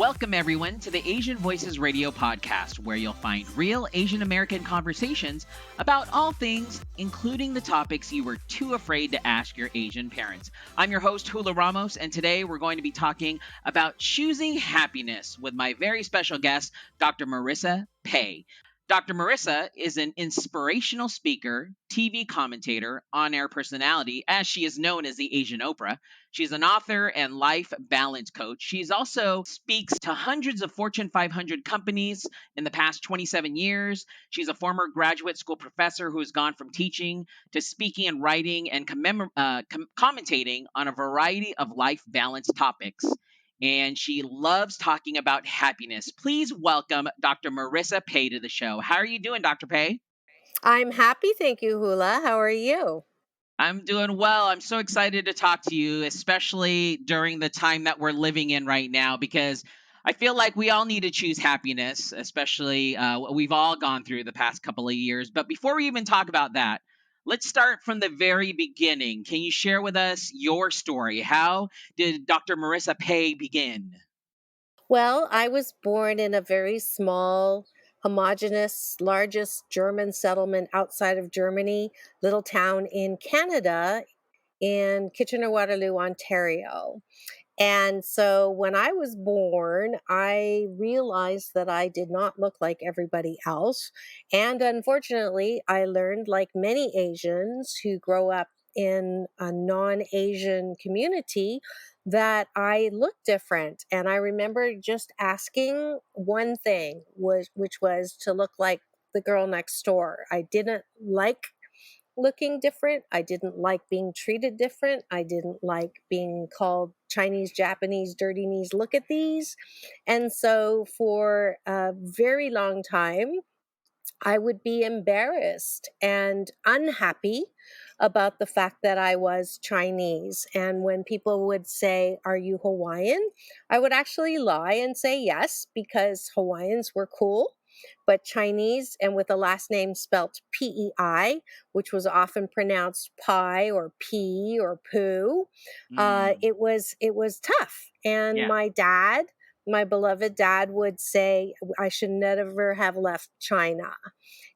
Welcome, everyone, to the Asian Voices Radio podcast, where you'll find real Asian American conversations about all things, including the topics you were too afraid to ask your Asian parents. I'm your host, Hula Ramos, and today we're going to be talking about choosing happiness with my very special guest, Dr. Marissa Pei. Dr. Marissa is an inspirational speaker, TV commentator, on air personality, as she is known as the Asian Oprah. She's an author and life balance coach. She's also speaks to hundreds of Fortune 500 companies in the past 27 years. She's a former graduate school professor who has gone from teaching to speaking and writing and commentating on a variety of life balance topics. And she loves talking about happiness. Please welcome Dr. Marissa Pei to the show. How are you doing, Dr. Pei? I'm happy, thank you, Hula. How are you? I'm doing well. I'm so excited to talk to you, especially during the time that we're living in right now, because I feel like we all need to choose happiness, especially what we've all gone through the past couple of years. But before we even talk about that, let's start from the very beginning. Can you share with us your story? How did Dr. Marissa Pei begin? Well, I was born in a very small, homogenous, largest German settlement outside of Germany, little town in Canada, in Kitchener-Waterloo, Ontario. And so when I was born, I realized that I did not look like everybody else. And unfortunately, I learned, like many Asians who grow up in a non-Asian community, that I look different. And I remember just asking one thing, which was to look like the girl next door. I didn't like looking different. I didn't like being treated different. I didn't like being called Chinese, Japanese, dirty knees, look at these. And so for a very long time, I would be embarrassed and unhappy about the fact that I was Chinese. And when people would say, "Are you Hawaiian?" I would actually lie and say yes, because Hawaiians were cool. But Chinese, and with a last name spelt Pei, which was often pronounced pie or pea or poo, Mm, it was tough. And yeah. my beloved dad, would say I should never have left China.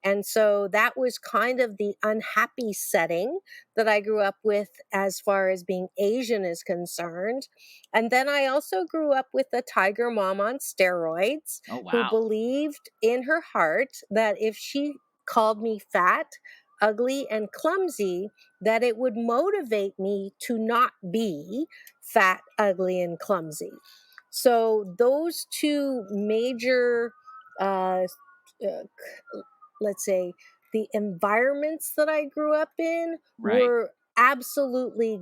And so that was kind of the unhappy setting that I grew up with as far as being Asian is concerned. And then I also grew up with a tiger mom on steroids Oh, who wow. believed in her heart that if she called me fat, ugly, and clumsy, that it would motivate me to not be fat, ugly, and clumsy. So those two major, uh, uh, let's say, the environments that I grew up in Right. were absolutely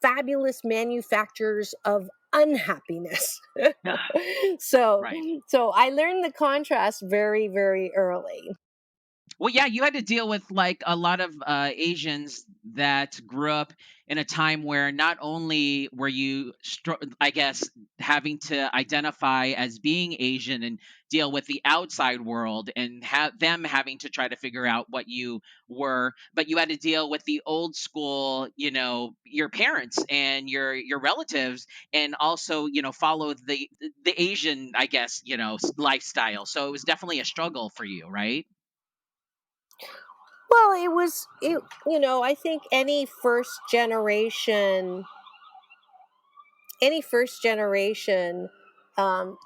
fabulous manufacturers of unhappiness. so Right. so I learned the contrast very, very early. Well, yeah, you had to deal with like a lot of Asians that grew up in a time where not only were you, I guess, having to identify as being Asian and deal with the outside world and have them having to try to figure out what you were, but you had to deal with the old school, your parents and your relatives, and also, follow the Asian, I guess, lifestyle. So it was definitely a struggle for you, right? Well, I think any first generation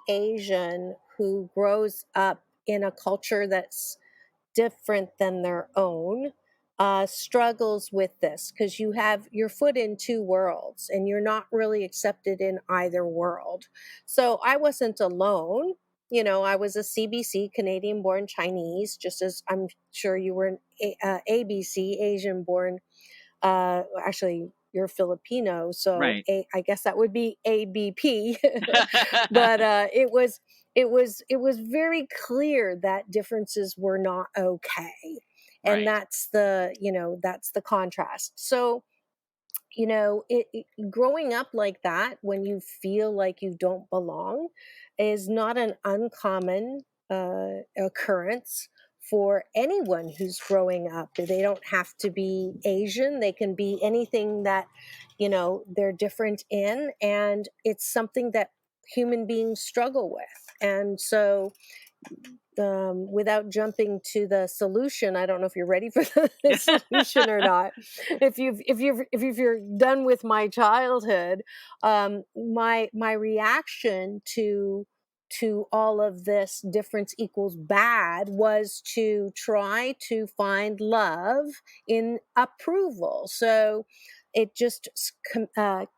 Asian who grows up in a culture that's different than their own struggles with this, because you have your foot in two worlds and you're not really accepted in either world. So I wasn't alone. I was a CBC, Canadian born Chinese, just as I'm sure you were an ABC, Asian born. Actually, you're Filipino, so Right. I guess that would be ABP. But it was very clear that differences were not okay, and Right. that's the contrast. So growing up like that, when you feel like you don't belong, is not an uncommon occurrence for anyone who's growing up. They don't have to be Asian, they can be anything that they're different in. And it's something that human beings struggle with. And so, without jumping to the solution, I don't know if you're ready for the solution or not. If you're done with my childhood, my reaction to all of this difference equals bad was to try to find love in approval. So it just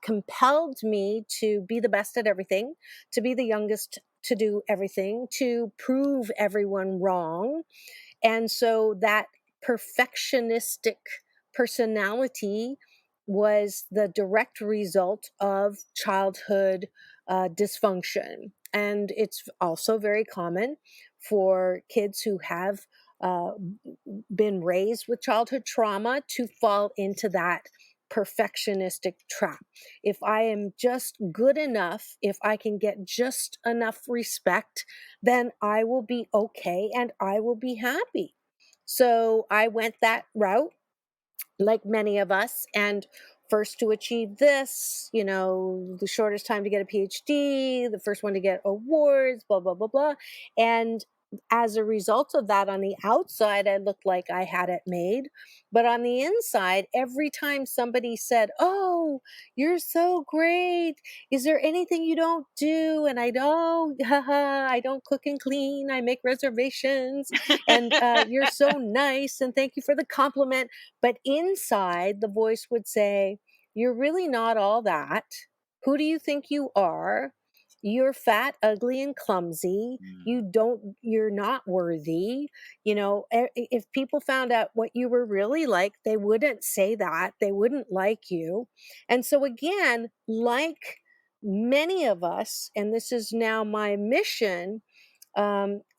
compelled me to be the best at everything, to be the youngest to do everything, to prove everyone wrong. And so that perfectionistic personality was the direct result of childhood dysfunction. And it's also very common for kids who have uh, been raised with childhood trauma to fall into that perfectionistic trap. If I am just good enough, if I can get just enough respect, then I will be okay and I will be happy. So I went that route, like many of us, and first to achieve this, the shortest time to get a PhD, the first one to get awards, blah, blah, blah, blah. And as a result of that, on the outside, I looked like I had it made. But on the inside, every time somebody said, "Oh, you're so great. Is there anything you don't do?" And I don't, haha, I don't cook and clean. I make reservations. And you're so nice. And thank you for the compliment. But inside, the voice would say, "You're really not all that. Who do you think you are? You're fat, ugly, and clumsy. Mm. You're not worthy." If people found out what you were really like, they wouldn't say that. They wouldn't like you. And so, again, like many of us, and this is now my mission,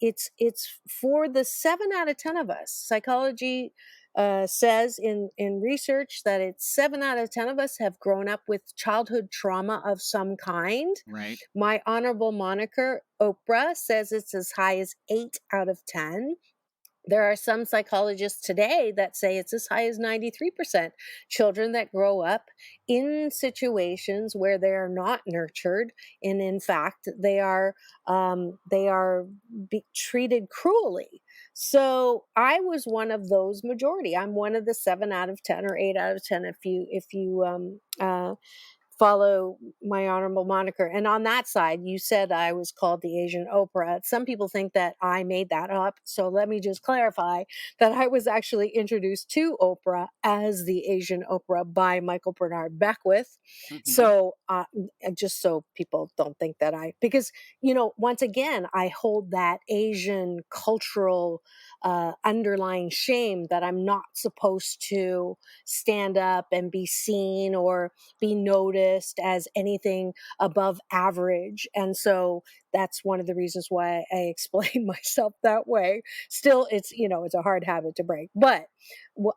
it's for the 7 out of 10 of us. Psychology says in research that it's 7 out of 10 of us have grown up with childhood trauma of some kind. Right. My honorable moniker, Oprah, says it's as high as 8 out of 10. There are some psychologists today that say it's as high as 93% children that grow up in situations where they are not nurtured, and in fact, they are treated cruelly. So I was one of those majority. I'm one of the 7 out of 10 or 8 out of 10 if you follow my honorable moniker. And on that side, you said I was called the Asian Oprah. Some people think that I made that up. So let me just clarify that I was actually introduced to Oprah as the Asian Oprah by Michael Bernard Beckwith. Hmm. So just so people don't think that because, once again, I hold that Asian cultural underlying shame that I'm not supposed to stand up and be seen or be noticed as anything above average. And so that's one of the reasons why I explain myself that way. Still, it's a hard habit to break. But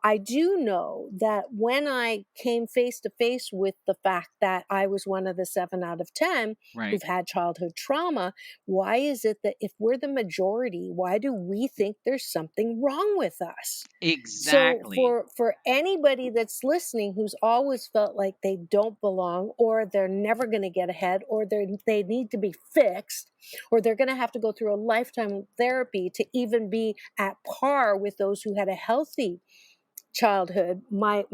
I do know that when I came face to face with the fact that I was one of the 7 out of 10 Right. who've had childhood trauma, why is it that if we're the majority, why do we think there's something wrong with us? So Exactly. for anybody that's listening who's always felt like they don't belong, or they're never going to get ahead, or they need to be fixed, or they're going to have to go through a lifetime of therapy to even be at par with those who had a healthy childhood, my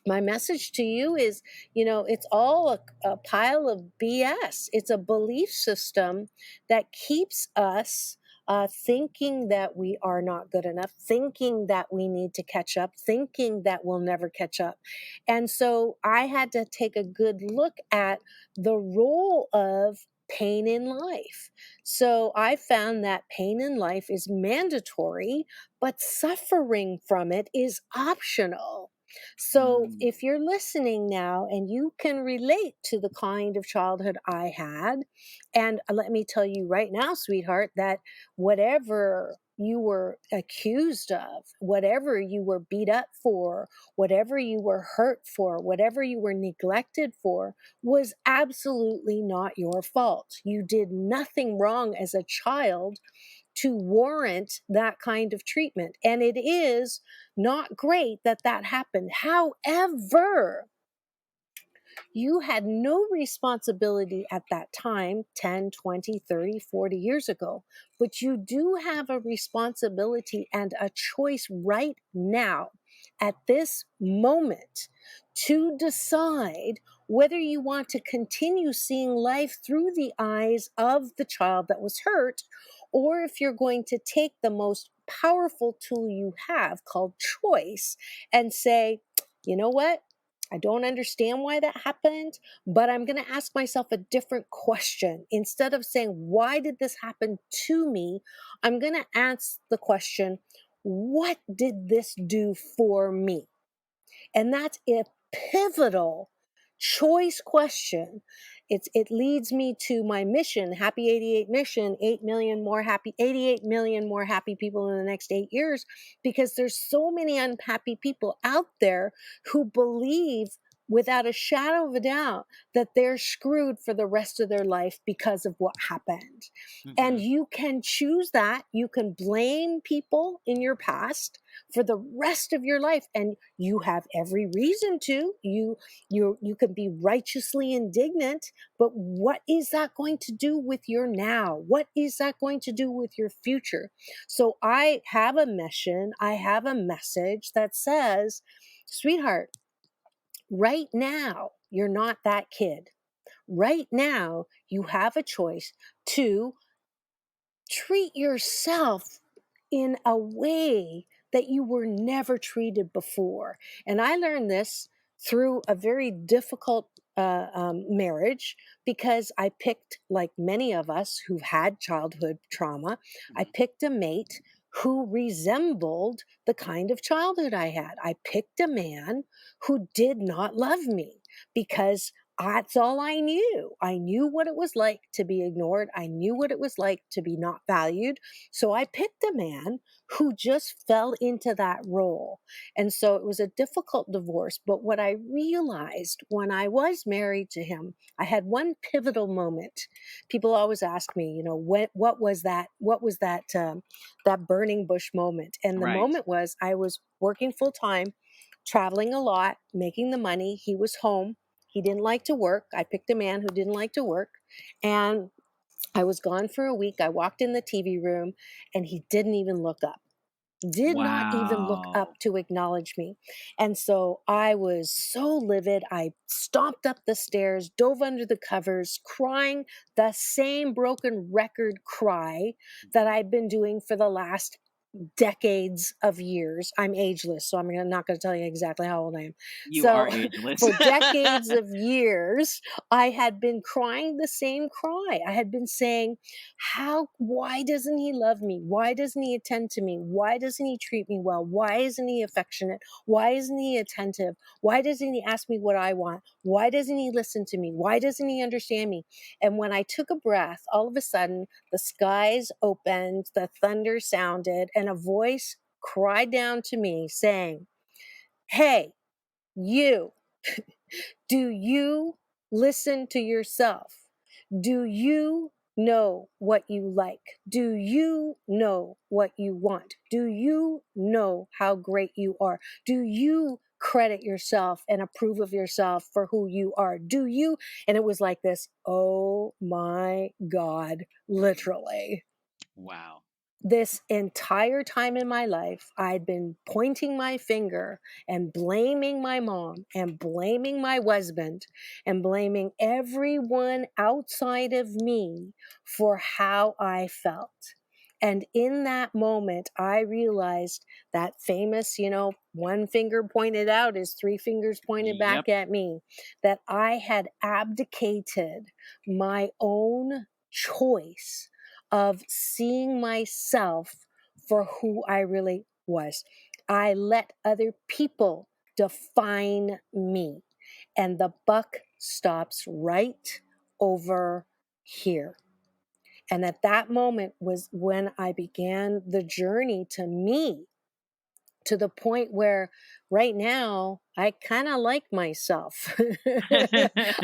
message to you is, it's all a pile of BS. It's a belief system that keeps us thinking that we are not good enough, thinking that we need to catch up, thinking that we'll never catch up. And so I had to take a good look at the role of pain in life. So I found that pain in life is mandatory, but suffering from it is optional. So Mm. if you're listening now and you can relate to the kind of childhood I had, and let me tell you right now, sweetheart, that whatever you were accused of, whatever you were beat up for, whatever you were hurt for, whatever you were neglected for, was absolutely not your fault. You did nothing wrong as a child to warrant that kind of treatment. And it is not great that that happened. However, You had no responsibility at that time, 10, 20, 30, 40 years ago, but you do have a responsibility and a choice right now at this moment to decide whether you want to continue seeing life through the eyes of the child that was hurt, or if you're going to take the most powerful tool you have called choice and say, you know what? I don't understand why that happened, but I'm going to ask myself a different question. Instead of saying, why did this happen to me? I'm going to ask the question, what did this do for me? And that's a pivotal choice question. It leads me to my mission, Happy 88 mission, 88 million more happy people in the next 8 years, because there's so many unhappy people out there who believe without a shadow of a doubt that they're screwed for the rest of their life because of what happened. And Hmm. you can choose that. You can blame people in your past for the rest of your life, and you have every reason to. You can be righteously indignant, but what is that going to do with your now? What is that going to do with your future? So I have a mission, I have a message that says, sweetheart, right now you're not that kid. Right now you have a choice to treat yourself in a way that you were never treated before. And I learned this through a very difficult marriage, because I picked, like many of us who've had childhood trauma, I picked a mate who resembled the kind of childhood I had. I picked a man who did not love me because that's all I knew. I knew what it was like to be ignored. I knew what it was like to be not valued. So I picked a man who just fell into that role. And so it was a difficult divorce. But what I realized when I was married to him, I had one pivotal moment. People always ask me, what was that? What was that burning bush moment? And the Right. moment was, I was working full time, traveling a lot, making the money. He was home. He didn't like to work. I picked a man who didn't like to work. And I was gone for a week. I walked in the TV room and he didn't even look up. Did not even look up Wow. to acknowledge me. And so I was so livid. I stomped up the stairs, dove under the covers, crying the same broken record cry that Mhm. I'd been doing for the last decades of years. I'm ageless, so I'm not going to tell you exactly how old I am. You are So, ageless. for decades of years, I had been crying the same cry. I had been saying, why doesn't he love me? Why doesn't he attend to me? Why doesn't he treat me well? Why isn't he affectionate? Why isn't he attentive? Why doesn't he ask me what I want? Why doesn't he listen to me? Why doesn't he understand me? And when I took a breath, all of a sudden, the skies opened, the thunder sounded, and a voice cried down to me saying, "Hey, you, do you listen to yourself? Do you know what you like? Do you know what you want? Do you know how great you are? Do you credit yourself and approve of yourself for who you are? Do you?" And it was like this, oh my God, literally. Wow. This entire time in my life, I'd been pointing my finger and blaming my mom and blaming my husband and blaming everyone outside of me for how I felt. And in that moment, I realized that famous, one finger pointed out is three fingers pointed Yep. back at me, that I had abdicated my own choice of seeing myself for who I really was. I let other people define me, and the buck stops right over here. And at that moment was when I began the journey to me, to the point where right now I kind of like myself.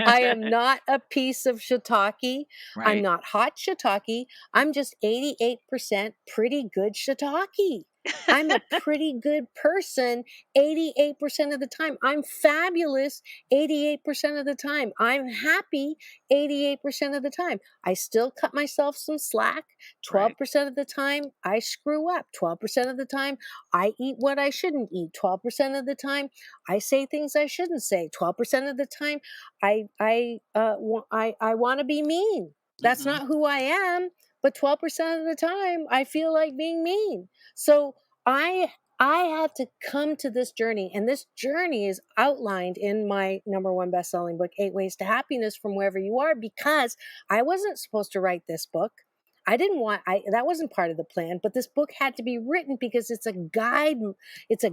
I am not a piece of shiitake. I'm Right. not hot shiitake. I'm just 88% pretty good shiitake. I'm a pretty good person 88% of the time. I'm fabulous 88% of the time. I'm happy 88% of the time. I still cut myself some slack. Right. 12% of the time, I screw up. 12% of the time, I eat what I shouldn't eat. 12% of the time, I say things I shouldn't say. 12% of the time, I want to be mean. That's Hmm. not who I am. But 12% of the time, I feel like being mean. So I I had to come to this journey, and this journey is outlined in my number one best-selling book, 8 Ways to Happiness from Wherever You Are, because I wasn't supposed to write this book. I didn't want I that wasn't part of the plan, but this book had to be written because it's a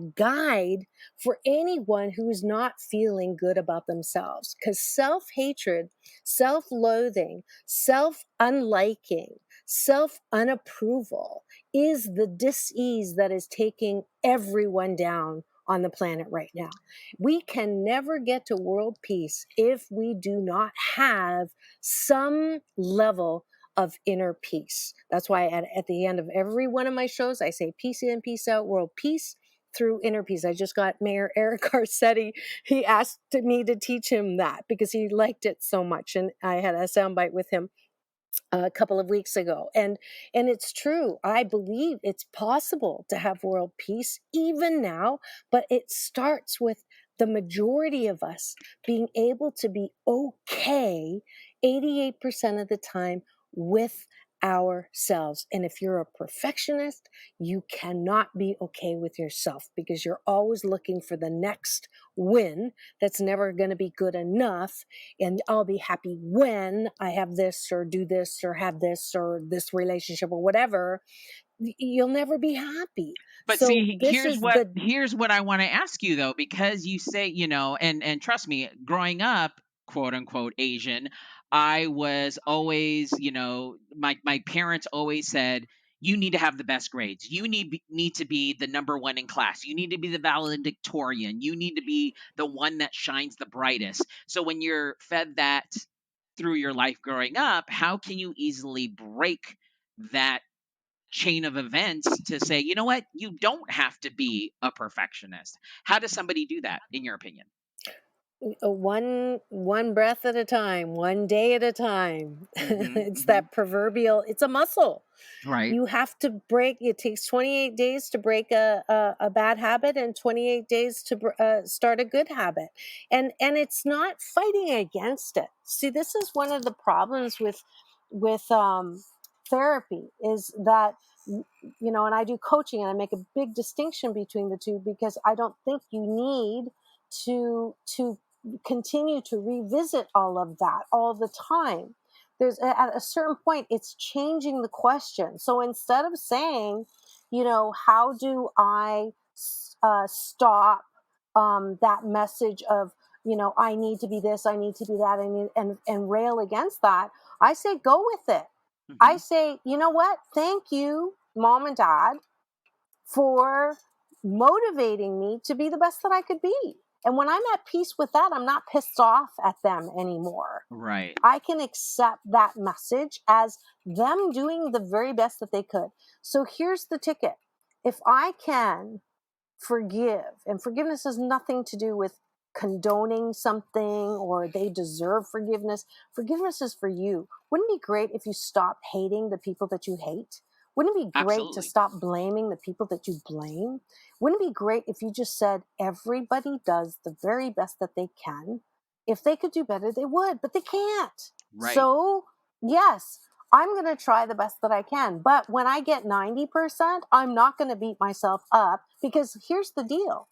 guide for anyone who is not feeling good about themselves. Cuz self-hatred, self-loathing, self-unliking, self-unapproval is the dis-ease that is taking everyone down on the planet right now. We can never get to world peace if we do not have some level of inner peace. That's why at the end of every one of my shows, I say peace in, peace out, world peace through inner peace. I just got Mayor Eric Garcetti. He asked me to teach him that because he liked it so much. And I had a soundbite with him a couple of weeks ago, and it's true. I believe it's possible to have world peace even now, but it starts with the majority of us being able to be okay 88% of the time with ourselves. And if you're a perfectionist, you cannot be okay with yourself because you're always looking for the next win that's never going to be good enough, and I'll be happy when I have this or do this or have this or this relationship or whatever. You'll never be happy. But So see, this is the here's what I want to ask you though, because you say, and trust me, growing up, quote unquote Asian, I was always, my parents always said, you need to have the best grades. You need to be the number one in class. You need to be the valedictorian. You need to be the one that shines the brightest. So when you're fed that through your life growing up, how can you easily break that chain of events to say, you know what, you don't have to be a perfectionist? How does somebody do that, in your opinion? one breath at a time, one day at a time. Hmm. It's Hmm. that proverbial, it's a muscle. Right. You have to break. It takes 28 days to break a bad habit and 28 days to start a good habit, and it's not fighting against it. See, this is one of the problems with therapy is that and I do coaching, and I make a big distinction between the two because I don't think you need to continue to revisit all of that all the time. At a certain point, it's changing the question. So instead of saying, how do I stop that message of, I need to be this, I need to be that, and rail against that, I say go with it. I Hmm. say, you know what? Thank you, mom and dad, for motivating me to be the best that I could be. And when I'm at peace with that, I'm not pissed off at them anymore. Right. I can accept that message as them doing the very best that they could. So here's the ticket. If I can forgive, and forgiveness has nothing to do with condoning something or they deserve forgiveness. Forgiveness is for you. Wouldn't it be great if you stopped hating the people that you hate? Wouldn't it be great to Absolutely. stop blaming the people that you blame? Wouldn't it be great if you just said everybody does the very best that they can? If they could do better, they would, but they can't. Right. So, yes, I'm going to try the best that I can. But when I get 90%, I'm not going to beat myself up because here's the deal.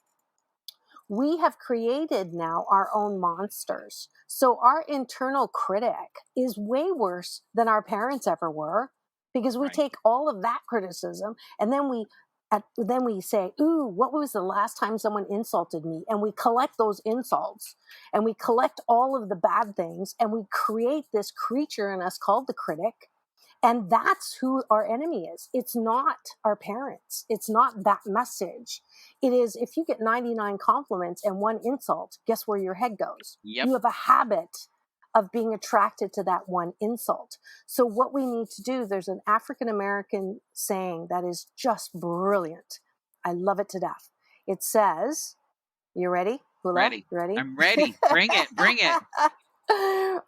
We have created now our own monsters. So our internal critic is way worse than our parents ever were because we Right. take all of that criticism and then we say, ooh, what was the last time someone insulted me? And we collect those insults and we collect all of the bad things and we create this creature in us called the critic. And that's who our enemy is. It's not our parents. It's not that message. It is, if you get 99 compliments and one insult, guess where your head goes? Yep. You have a habit of being attracted to that one insult. So what we need to do, there's an African American saying that is just brilliant. I love it to death. It says, you ready? Hula, Ready. you ready? I'm ready. Bring it. Bring it.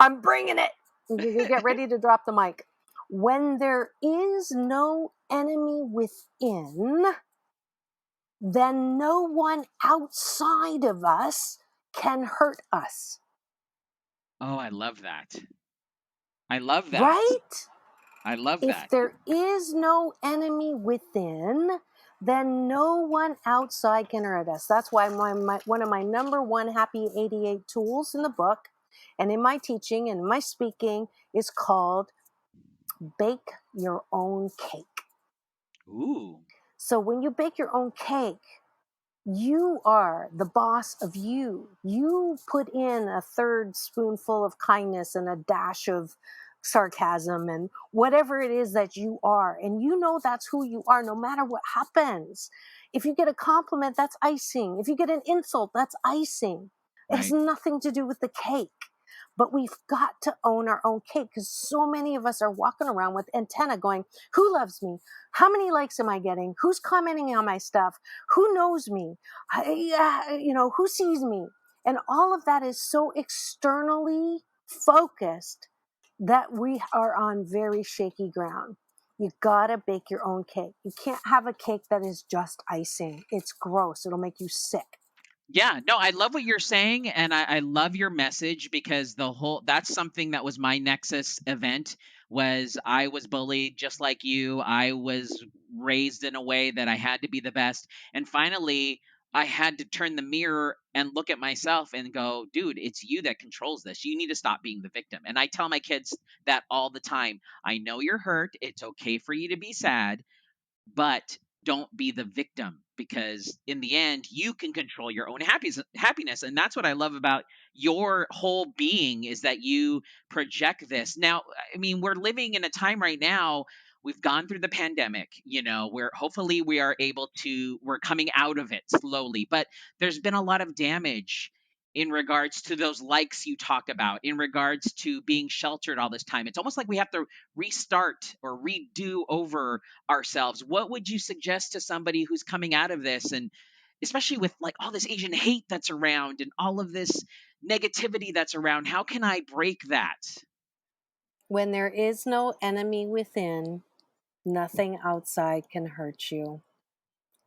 I'm bringing it. You get ready to drop the mic. When there is no enemy within, then no one outside of us can hurt us. Oh, I love that. I love that. Right? I love If that. there is no enemy within, then no one outside can hurt us. That's why one of my number one Happy 88 tools in the book and in my teaching and my speaking is called Bake Your Own Cake. Ooh. So when you bake your own cake, you are the boss of you. You put in a third spoonful of kindness and a dash of sarcasm and whatever it is that you are. And you know that's who you are no matter what happens. If you get a compliment, that's icing. If you get an insult, that's icing. It has Right. nothing to do with the cake. But we've got to own our own cake because so many of us are walking around with antenna going, who loves me? How many likes am I getting? Who's commenting on my stuff? Who knows me? Who sees me? And all of that is so externally focused that we are on very shaky ground. You gotta bake your own cake. You can't have a cake that is just icing. It's gross. It'll make you sick. Yeah, no, I love what you're saying, and I love your message because that's something that was my Nexus event. Was I was bullied just like you. I was raised in a way that I had to be the best, and finally I had to turn the mirror and look at myself and go, dude, it's you that controls this. You need to stop being the victim. And I tell my kids that all the time. I know you're hurt. It's okay for you to be sad, but don't be the victim, because in the end you can control your own happiness. And that's what I love about your whole being, is that you project this. Now, I mean, we're living in a time right now, we've gone through the pandemic, where hopefully we're coming out of it slowly, but there's been a lot of damage in regards to those likes you talk about, in regards to being sheltered all this time. It's almost like we have to restart or redo over ourselves. What would you suggest to somebody who's coming out of this, and especially with like all this Asian hate that's around and all of this negativity that's around? How can I break that? When there is no enemy within, nothing outside can hurt you.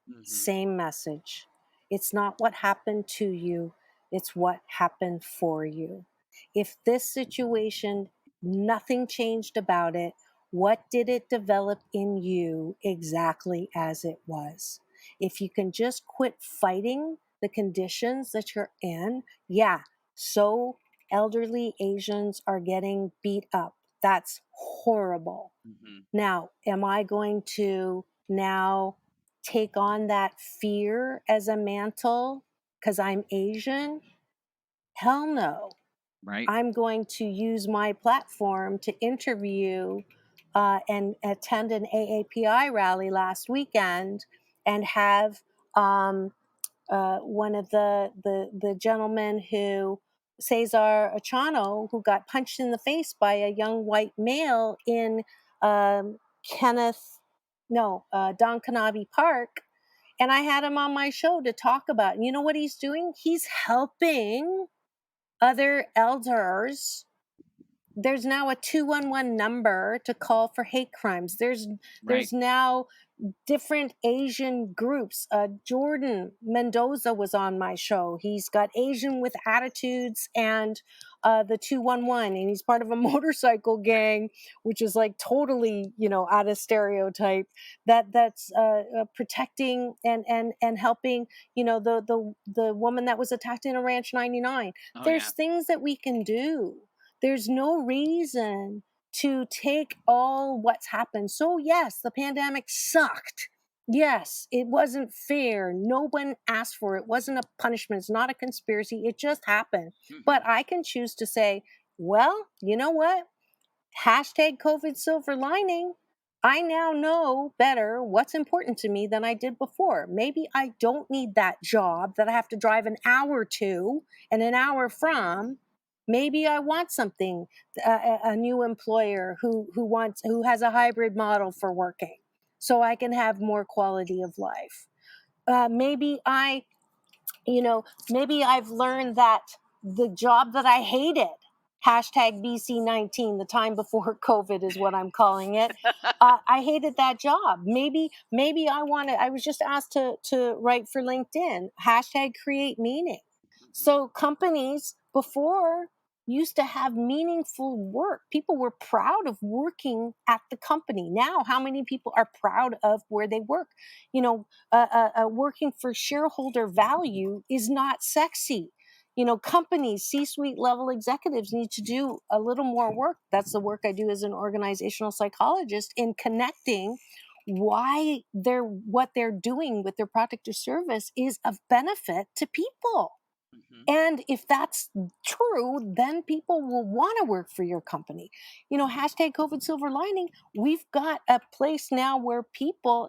Hmm. Same message. It's not what happened to you, it's what happened for you. If this situation, nothing changed about it, what did it develop in you exactly as it was? If you can just quit fighting the conditions that you're in, yeah, so elderly Asians are getting beat up. That's horrible. Hmm. Now, am I going to now take on that fear as a mantle because I'm Asian? Hell no. Right. I'm going to use my platform to interview and attend an AAPI rally last weekend and have one of the gentlemen who Cesar Achano, who got punched in the face by a young white male in Kenneth, no, Don Kanabe Park, and I had him on my show to talk about. And you know what he's doing? He's helping other elders. There's now a 211 number to call for hate crimes. Right. There's now different Asian groups. Jordan Mendoza was on my show. He's got Asian with Attitudes and the 211, and he's part of a motorcycle gang, which is like totally, out of stereotype. That's protecting and helping, the woman that was attacked in a Ranch 99. Oh yeah. There's things that we can do. There's no reason to take all what's happened. So yes, the pandemic sucked. Yes, it wasn't fair. No one asked for it. It wasn't a punishment. It's not a conspiracy. It just happened. Hmm. But I can choose to say, well, you know what? hashtag COVID silver lining. I now know better what's important to me than I did before. Maybe I don't need that job that I have to drive an hour to and an hour from. Maybe I want something, a new employer who has a hybrid model for working, so I can have more quality of life. Maybe maybe I've learned that the job that I hated, hashtag BC19, the time before COVID is what I'm calling it. I hated that job. Maybe I was just asked to write for LinkedIn, hashtag create meaning. So companies before used to have meaningful work. People were proud of working at the company. Now, how many people are proud of where they work? Working for shareholder value is not sexy. Companies, C-suite level executives need to do a little more work. That's the work I do as an organizational psychologist in connecting why what they're doing with their product or service is of benefit to people. Mhm. And if that's true, then people will want to work for your company. Hashtag COVID silver lining. We've got a place now where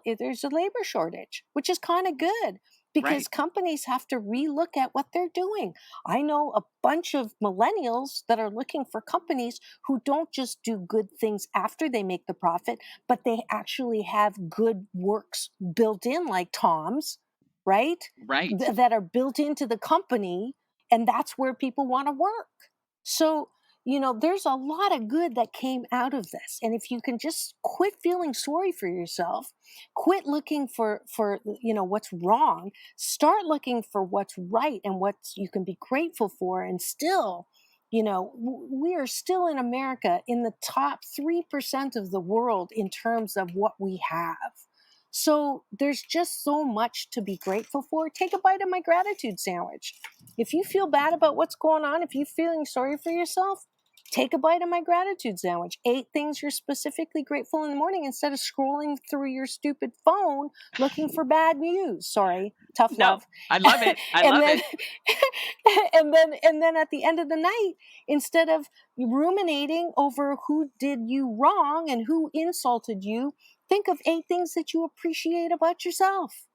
there's a labor shortage, which is kind of good because Right. companies have to relook at what they're doing. I know a bunch of millennials that are looking for companies who don't just do good things after they make the profit, but they actually have good works built in, like Tom's, right? Right. That are built into the company, and that's where people want to work. So, there's a lot of good that came out of this. And if you can just quit feeling sorry for yourself, quit looking for what's wrong, start looking for what's right and what you can be grateful for, and still, we are still in America in the top 3% of the world in terms of what we have. So there's just so much to be grateful for. Take a bite of my gratitude sandwich. If you feel bad about what's going on, if you're feeling sorry for yourself, take a bite of my gratitude sandwich. 8 things you're specifically grateful in the morning instead of scrolling through your stupid phone looking for bad news. Sorry, tough No, love. I love it. I and love then it. and then at the end of the night, instead of ruminating over who did you wrong and who insulted you, think of 8 things that you appreciate about yourself.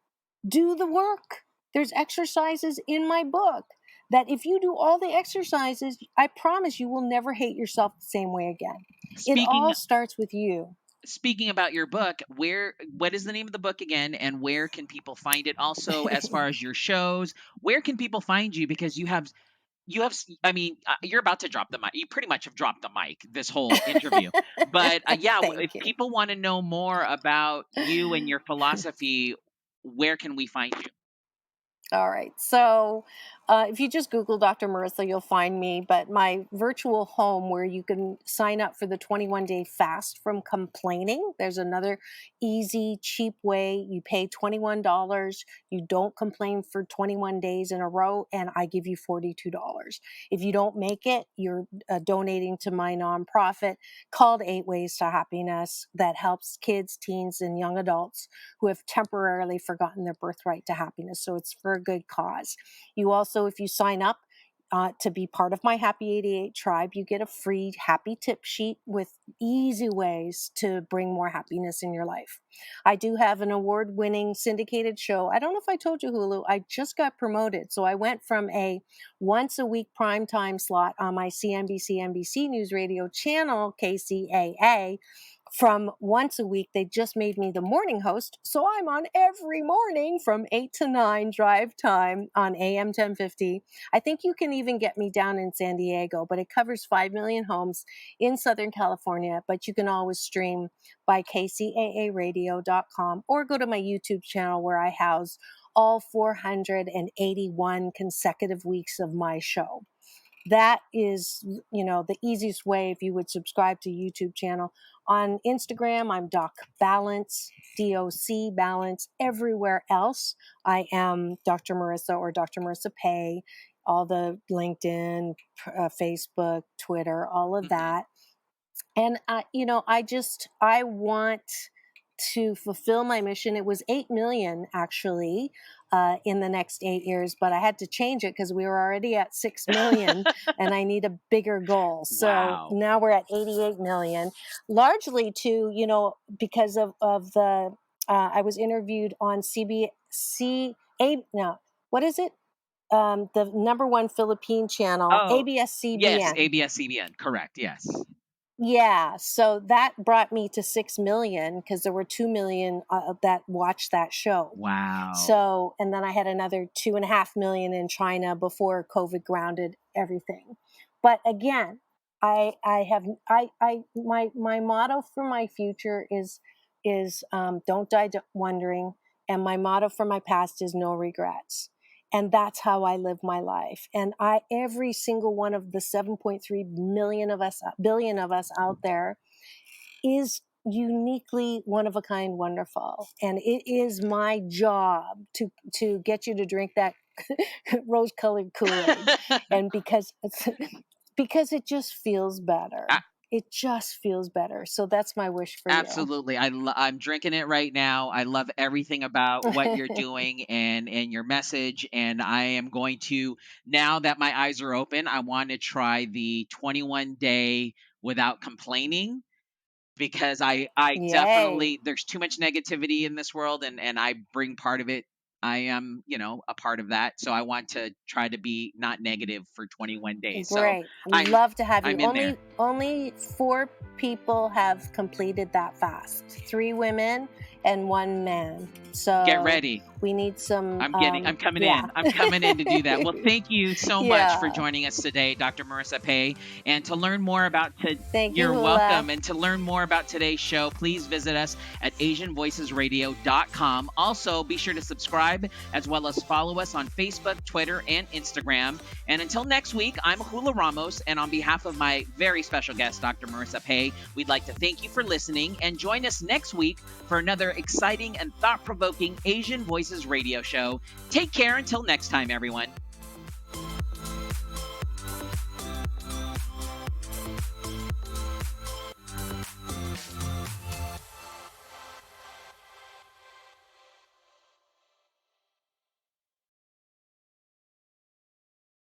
Do the work. There's exercises in my book that if you do all the exercises, I promise you will never hate yourself the same way again. It Speaking all starts with you. speaking about your book, what is the name of the book again, and where can people find it? Also, as far as your shows, where can people find you? Because I mean, you're about to drop the mic. You pretty much have dropped the mic this whole interview. But yeah, if Thank you. people want to know more about you and your philosophy, where can we find you? All right. So if you just Google Dr. Marissa, you'll find me. But my virtual home where you can sign up for the 21-day fast from complaining, there's another easy, cheap way. You pay $21. You don't complain for 21 days in a row, and I give you $42. If you don't make it, you're donating to my nonprofit called 8 Ways to Happiness that helps kids, teens, and young adults who have temporarily forgotten their birthright to happiness. So it's for a good cause. You also, if you sign up to be part of my Happy 88 tribe, you get a free happy tip sheet with easy ways to bring more happiness in your life. I do have an award-winning syndicated show. I don't know if I told you, Hulu, I just got promoted. So I went from a once-a-week primetime slot on my CNBC NBC News Radio channel, KCAA, from once a week. They just made me the morning host. So I'm on every morning from 8 to 9 drive time on AM 1050. I think you can even get me down in San Diego, but it covers 5 million homes in Southern California. But you can always stream by kcaaradio.com or go to my YouTube channel where I house all 481 consecutive weeks of my show. That is, the easiest way if you would subscribe to YouTube channel. On Instagram, I'm Doc Balance, DOC Balance. Everywhere else, I am Dr. Marissa or Dr. Marissa Pei, all the LinkedIn, Facebook, Twitter, all of Mhm. that. And I want to fulfill my mission. It was 8 million actually in the next 8 years, but I had to change it because we were already at 6 million and I need a bigger goal. So Wow. now we're at 88 million, largely to, because of the, I was interviewed on no, what is it? The number one Philippine channel, Oh, yes, ABS-CBN. ABS-CBN. Correct. Yes. Yeah, so that brought me to 6 million because there were 2 million that watched that show. Wow. So, and then I had another 2.5 million in China before COVID grounded everything. But again, my motto for my future is don't die wondering, and my motto for my past is no regrets. And that's how I live my life. And every single one of the 7.3 billion of us out there is uniquely one of a kind wonderful. And it is my job to get you to drink that rose colored Kool-Aid. And because it just feels better. It just feels better. So that's my wish for Absolutely. I'm drinking it right now. I love everything about what you're you. doing and your message. And I am going to, now that my eyes are open, I want to try the 21-day without complaining, because I Yay. definitely, there's too much negativity in this world, and I bring part of it. I am, a part of that. So I want to try to be not negative for 21 days. So Great. I'm Love to have you. I'm in there. Only 4 people have completed that fast. 3 women and 1 man. Get So ready. we need some I'm coming yeah. in. I'm coming in to do that. Well, thank you so much for Yeah. joining us today, Dr. Marissa Pei. And to learn more about Thank you, you're Hula. welcome. And to learn more about today's show, please visit us at AsianVoicesRadio.com. Also, be sure to subscribe as well as follow us on Facebook, Twitter, and Instagram. And until next week, I'm Hula Ramos, and on behalf of my very special guest, Dr. Marissa Pei, we'd like to thank you for listening, and join us next week for another exciting and thought-provoking Asian Voices radio show. Take care until next time, everyone.